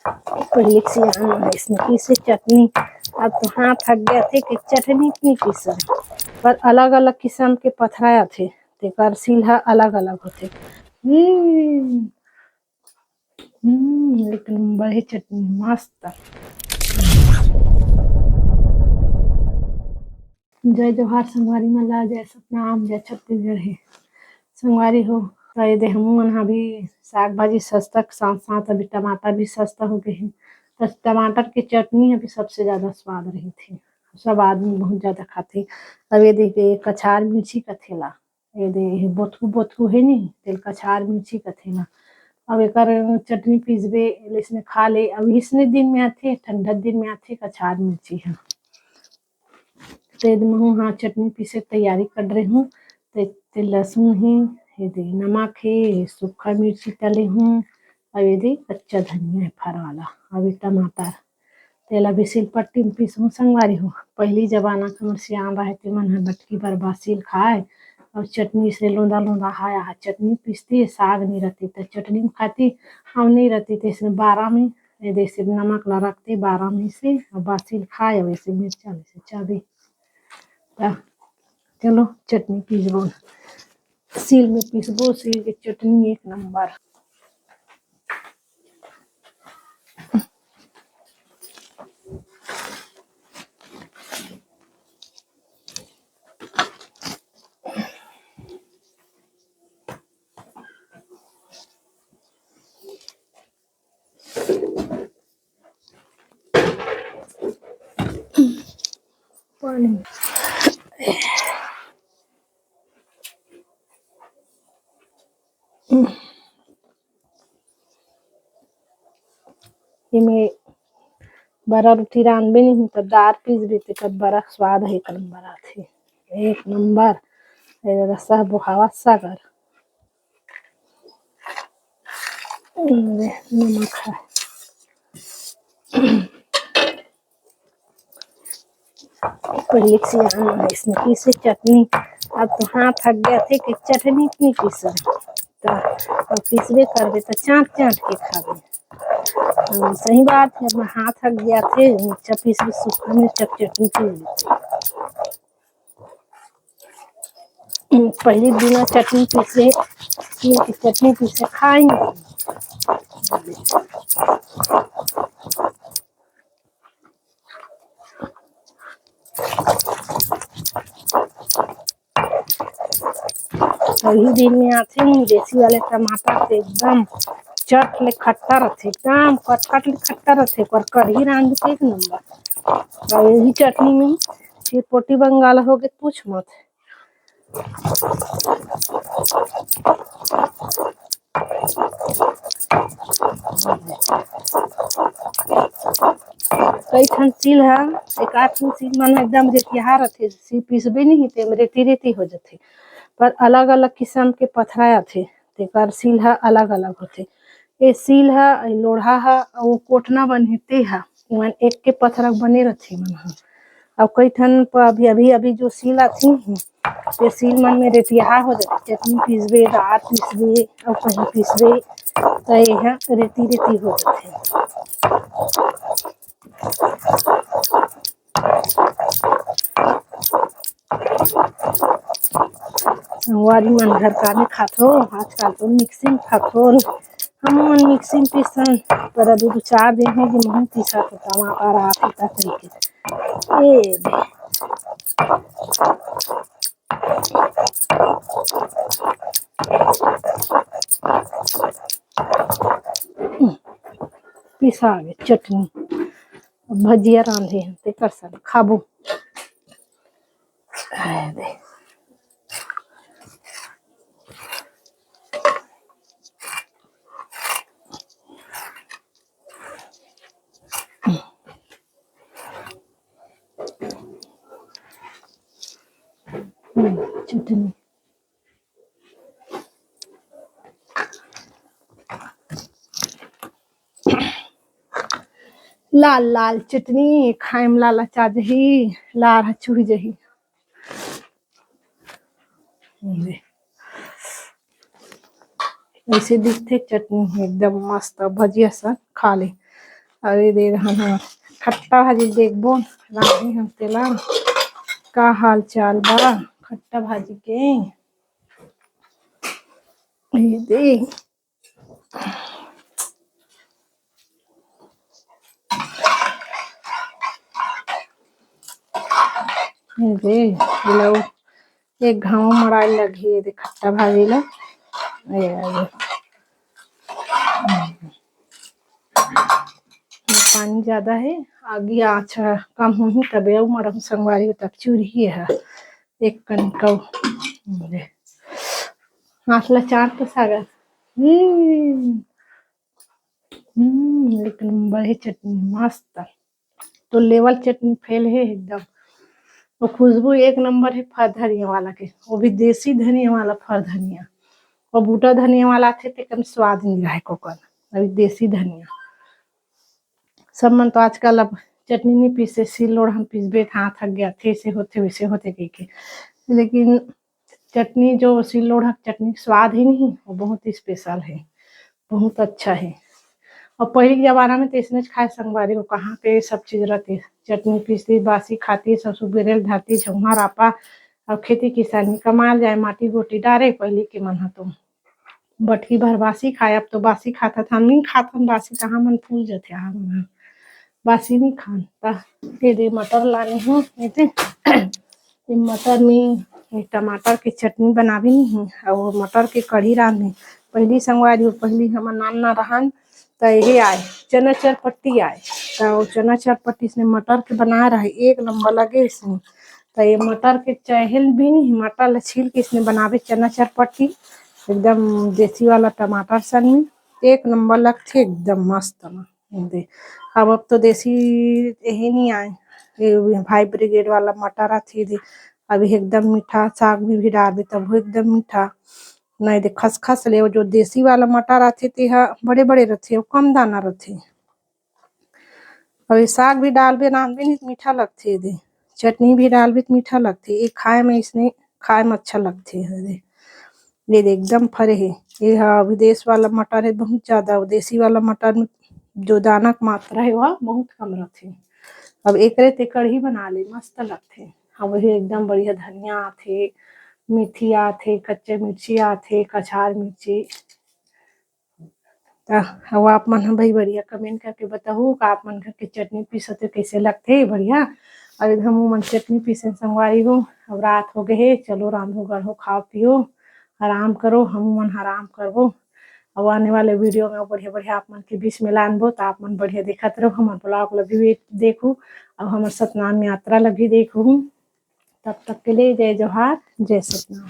पहले सियान है इसमें पीसे चटनी। अब तो हाथ थक गया थे कि चटनी नहीं पीसा, पर अलग अलग किस्म के पथराया थे तेकर सील्हा अलग अलग होते। एक नंबर है चटनी मस्त। जय जोहार संगवारी मन ला, जय सतनाम, जय छत्तीसगढ़ है संगवारी हो। तो ये दे हमू मन हा भी साग भाजी सस्ता के साथ साथ अभी टमाटर भी सस्ता हो गए हैं, तो टमाटर की चटनी अभी सबसे ज्यादा स्वाद रही थी, सब आदमी बहुत ज्यादा खाते। अब ये देखिए कछार मिर्ची का थेला, ये दे बोथू बोथू है नी तेल कछार मिर्ची का थेला। अब एक चटनी पीसबे इसने खा ले। अब इसने दिन में आते ठंडा दिन में आते कछार मिर्ची है, तो मैं हाँ चटनी पीसे तैयारी कर रही हूँ। तो लहसुन है, ये दे नमक है, सूखा मिर्ची तले हूँ, और ये दे कच्चा धनिया है फर वाला, अभी टमाटर तेला भी सिलपट्टी में पीसू संगवारी हूँ। पहली जमाना के मन सियान रहे थे मन बटकी पर बासिल खाए और चटनी से लोंदा लोंदा हाया चटनी पीसती साग नहीं रहती तो चटनी में खाती। हम नहीं रहती तो इसमें 12 में जैसे नमक ला रखते 12 में से और बासिल खाए वैसे मिर्चा से चाबी। चलो चटनी पीसबो, सील में पीसबो, सील की चटनी एक नंबर। पानी इमे बड़ा रोटी रांधबे नहीं तो दार पीस भी तो बड़ा स्वाद है, एक नंबर थे एक नंबर। रसा बुहावा सागर नमक है। पहले सियान है इसमें पीसे चटनी। अब तो हाथ थक गया थे कि चटनी नहीं पीसा, तो अब पीसबे करबे तो चाट चाट के खाबे। सही बात है, अपना हाथ थक गया थे मिर्चा पीस भी सूखा मिर्चा चटनी पीस लेते। पहले बिना चटनी पीसे की चटनी पीसे खाएंगे। वही दिन में आते नहीं देसी वाले टमाटर से एकदम चट ले खट्टा रहते, एकदम कटकट ले खट्टा रहते, पर कढ़ी रांध के एक नंबर। और यही चटनी में फिर पोटी बंगाल हो गए पूछ मत। कई ठन सील है, एक आठ ठन सील मन एकदम रेतिहा रहते, सी पीसबे नहीं ते रेती रेती हो जाते, पर अलग अलग किस्म के पथराया थे तेकर सील है अलग अलग होते। ये सील है लोढ़ा है वो कोटना बनते है मन एक के पथरक बने रहते मन। अब कई ठन अभी अभी अभी जो सील आती है तो सील मन में रेतिहा हो जाती, चटनी पीसबे दाल पीसबे और कहीं पीसबे तो यह रेती रेती हो जाते। संगवारी मन घर का में खाथो, आजकल तो मिक्सिंग खाथो, हम मन मिक्सिंग पीसन, पर अभी 2-4 दिन है कि नहीं पीसा तो टमाटर आते तरीके ए पिसा चटनी भजिया रांधे हैं ते कर सब खाबो। चटनी लाल लाल चटनी खाए में लाला चा जही लार चुही जही। ऐसे दिखते चटनी एकदम मस्त भजिया सा खा ले। अरे दे रहा हम खट्टा भाजी देखबो रानी हम तेला का हाल चाल बा खट्टा भाजी के ये दे ये दे लो एक घाव मराई लगी ये दे खट्टा भाजी ला ये पानी ज्यादा है आगे आँच कम होही तबे मरम संगवारी तक चूरी है एक कनिका हाथ ला चाट तो सागर एक नंबर है चटनी मस्त तो लेवल चटनी फेल है एकदम वो खुशबू एक नंबर है फर धनिया वाला के वो भी देसी धनिया वाला फर धनिया और बूटा धनिया वाला थे तो कम स्वाद नहीं रहा है कोकन अभी देसी धनिया सब मन तो आजकल अब चटनी नहीं पीसे सिलोड़ हम पीसबे हाथ थक गया थे से होते वैसे होते कह के लेकिन चटनी जो सिलोड़ चटनी स्वाद ही नहीं वो बहुत स्पेशल है बहुत अच्छा है और पहले के जमाना में तो इसने खाए संगवारी को कहाँ पे सब चीज रहती चटनी पीसती बासी खाती सब सुबेरेल धरती झुमा रापा और खेती किसानी कमाल जाए माटी गोटी डारे पहले के मन तो बटकी भर बासी खाए अब तो बासी खाता था नहीं खाता बासी कहाँ मन फूल जाते हाँ बासी नहीं खाता ये दे मटर लानी हूँ ये मटर में टमाटर की चटनी बनावी नहीं है और मटर के कढ़ी रांधी पहली संगवारी पहली हम नाम ना रहन तो ये आए चना चरपट्टी आए तो चना चरपट्टी इसने मटर के बना रहा है एक नंबर लगे इसमें तो ये मटर के चहल भी नहीं मटर छील के इसने बनावे चना चरपट्टी एकदम देसी वाला टमाटर सन में एक नंबर लगते एकदम मस्त दे अब तो देसी यही नहीं आए भाई ब्रिगेड वाला मटर आती थी अभी एकदम मीठा साग भी डाल दे तब वो एकदम मीठा नहीं दे खसखस ले जो देसी वाला मटर आते थे बड़े बड़े रहते वो कम दाना रहते और साग भी डाल भी नाम भी नहीं मीठा लगते दे चटनी भी डाल भी मीठा लगते ये खाए में इसने खाए में अच्छा लगते है दे ये दे एकदम फरे है ये विदेश वाला मटर है बहुत ज्यादा देसी वाला मटर में जो दाना की मात्रा है वह बहुत कम रहते अब एक ते कढ़ी बना ले मस्त लगते अब वही एकदम बढ़िया धनिया आथे मेथी आथे कच्चे मिर्ची आथे कछार मिर्ची अब आप मन भाई बढ़िया कमेंट करके बताओ का आप मन घर के चटनी पीसते कैसे लगते बढ़िया और हम मन चटनी पीसे संगवारी हो अब रात हो गए चलो रांधो गढ़ो खाओ पियो आराम करो हम मन आराम करबो अब आने वाले वीडियो में बढ़िया बढ़िया आप मन के बीच में लानबो तो आप मन बढ़िया देखत रहो हमारे ब्लॉग ला भी देखू अब हमारे सतनाम यात्रा ला भी देखू तब तक के लिए जय जोहार जय सतनाम।